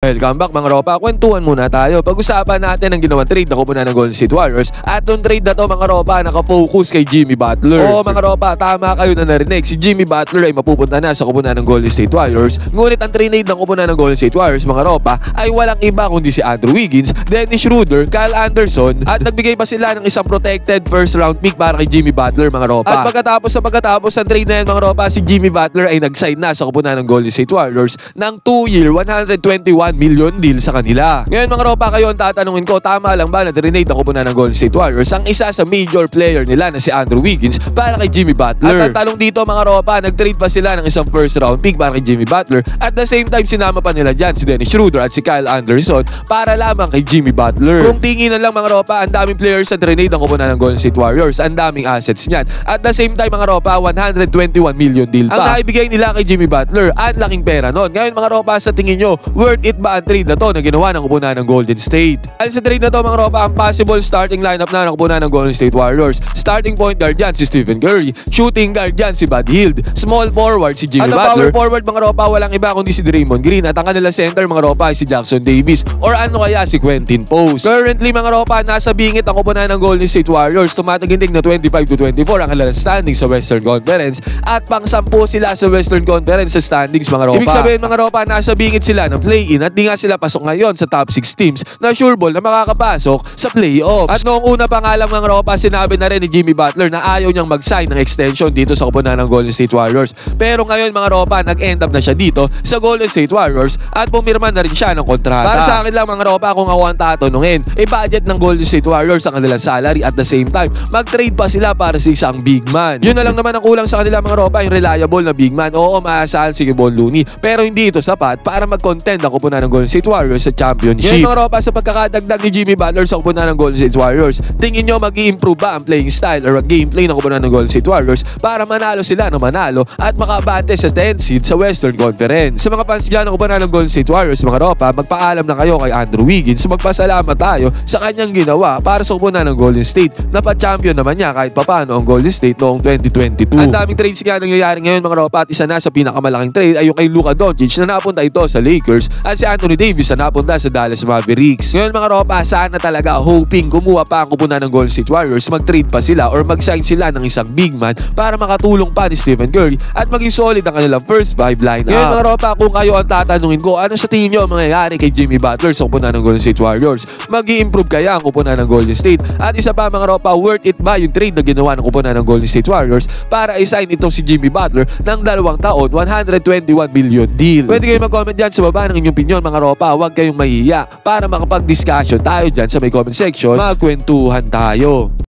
Welcome back mga ropa, kwentuhan muna tayo. Pag-usapan natin ang ginawang trade na kupunan ng Golden State Warriors. At yung trade na to mga ropa, nakafocus kay Jimmy Butler. Oo mga ropa, tama kayo na narinig. Si Jimmy Butler ay mapupunta na sa kupunan ng Golden State Warriors. Ngunit ang trade ng kupunan ng Golden State Warriors mga ropa ay walang iba kundi si Andrew Wiggins, Dennis Schroeder, Kyle Anderson, at nagbigay pa sila ng isang protected first round pick para kay Jimmy Butler mga ropa. At pagkatapos ng trade na yan mga ropa, si Jimmy Butler ay nag-sign na sa kupunan ng Golden State Warriors ng 2-year, $121 million deal sa kanila. Ngayon mga ropa, kayo ang tatanungin ko, tama lang ba na trinade na kupunan ng Golden State Warriors ang isa sa major player nila na si Andrew Wiggins para kay Jimmy Butler? At ang tanong dito mga ropa, nag-trade pa sila ng isang first round pick para kay Jimmy Butler at the same time sinama pa nila dyan si Dennis Schroeder at si Kyle Anderson para lamang kay Jimmy Butler. Kung tinginan lang mga ropa, ang daming players sa trinade ng kupunan ng Golden State Warriors, ang daming assets niyan. At the same time mga ropa, $121 million deal pa ang naibigay nila kay Jimmy Butler. Ang laking pera nun. Ngayon mga ropa, sa tingin nyo, worth it ba ang trade na to na ginawa ng kupunan ng Golden State? At sa trade na to mga ropa, ang possible starting lineup na ng kupunan ng Golden State Warriors. Starting point guard dyan si Stephen Curry, shooting guard dyan si Buddy Hield, small forward si Jimmy Butler, power forward mga ropa walang iba kundi si Draymond Green, at ang kanila center mga ropa ay si Jackson Davis or ano kaya si Quentin Post. Currently mga ropa, nasa bingit ang kupunan ng Golden State Warriors, tumatagindig na 25-24 ang kanilang standings sa Western Conference at pang-10 sila sa Western Conference sa standings mga ropa. Ibig sabihin mga ropa, nasa bingit sila ng play-in at di nga sila pasok ngayon sa top 6 teams na sure ball na makakapasok sa playoffs. At noong una pa nga lang mga ropa, sinabi na rin ni Jimmy Butler na ayaw niyang mag-sign ng extension dito sa kupunan ng Golden State Warriors. Pero ngayon mga ropa, nag-end up na siya dito sa Golden State Warriors at pumirma na rin siya ng kontrata. Para sa akin lang mga ropa, kung ako ang tatanungin, budget ng Golden State Warriors ang kanilang salary at the same time, mag-trade pa sila para sa isang big man. Yun na lang naman ang kulang sa kanila mga ropa, yung reliable na big man. Oo, maasahan si Kevon Looney, pero hindi ito sapat para mag-contend ang kupunan ng Golden State Warriors sa championship. Ngayon mga ropa, sa pagkakadagdag ni Jimmy Butler sa kupunan ng Golden State Warriors, tingin nyo mag-i-improve ba ang playing style or ang gameplay ng kupunan ng Golden State Warriors para manalo sila na manalo at makabante sa 10th seed sa Western Conference? Sa mga fans dyan ng kupunan ng Golden State Warriors mga ropa, magpaalam na kayo kay Andrew Wiggins, magpasalamat tayo sa kanyang ginawa para sa kupunan ng Golden State na pa-champion naman niya kahit papano ang Golden State noong 2022. Ang daming trades nga nangyayari ngayon mga ropa, at isa na sa pinakamalaking trade ay yung kay Luka Doncic na napunta ito sa Lakers at si Anthony Davis na napunta sa Dallas Mavericks. Ngayon mga ropa, sana talaga hoping kumuha pa ang kupunan ng Golden State Warriors, mag-trade pa sila or mag-sign sila ng isang big man para makatulong pa ni Stephen Curry at maging solid ang kanilang first 5 lineup. Ngayon mga ropa, kung kayo ang tatanungin ko, ano sa tingin nyo ang mangyayari kay Jimmy Butler sa kupunan ng Golden State Warriors? Mag-i-improve kaya ang kupunan ng Golden State? At isa pa mga ropa, worth it ba yung trade na ginawa ng kupunan ng Golden State Warriors para i-sign itong si Jimmy Butler ng 2 taon, $121 million deal? Pwede kayo mag-comment dyan sa baba ng inyong opinion mga ropa. Huwag kayong mahihiya para makapag-discussion tayo dyan sa may comment section. Magkwentuhan tayo.